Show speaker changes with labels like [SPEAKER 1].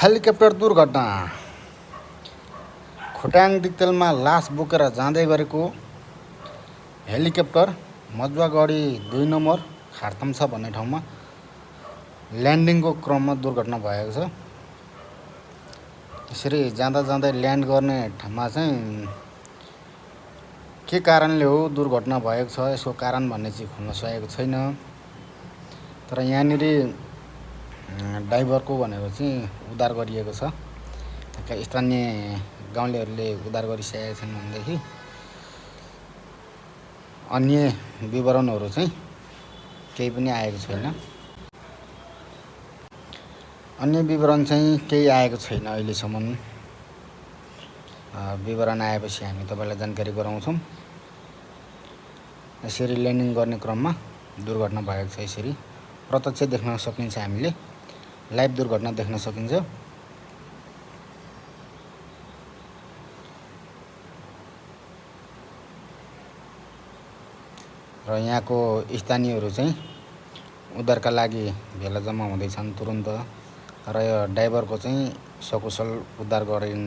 [SPEAKER 1] Helicopter दुर्घटना। खोटाङ दिक्तेलमा लास बोकेर जाँदै गरेको हेलिकप्टर मजुवागढी 2 नम्बर खारतम्छ भन्ने ठाउँमा ल्यान्डिङको क्रममा दुर्घटना भएको छ। यसरी जाँदा जाँदै ल्यान्ड गर्ने ठाउँमा चाहिँ के कारणले हो दुर्घटना भएको छ, यसको कारण भन्ने चाहिँ खुल्न सकेको छैन। तर यहाँनिर ड्राइभरको भनेको चाहिँ उद्धार गरिएको छ। त्यहाँका स्थानीय गाउँलेहरूले उद्धार गरिसकेका छन् भनेदेखि अन्य विवरणहरू चाहिँ केही पनि आएको छैन। अन्य विवरण चाहिँ केही आएको छैन अहिलेसम्म। विवरण आएपछि हामी तपाईलाई जानकारी गराउँछौँ। यसरी ल्यान्डिङ गर्ने क्रममा दुर्घटना भएको छ। यसरी प्रत्यक्ष देख्न सकिन्छ, हामीले लाइभ दुर्घटना देख्न सकिन्छ। र यहाँको स्थानीयहरू चाहिँ उद्धारका लागि भेला जम्मा हुँदैछन् तुरुन्त। र यो ड्राइभरको चाहिँ सकुशल उद्धार गरिँदै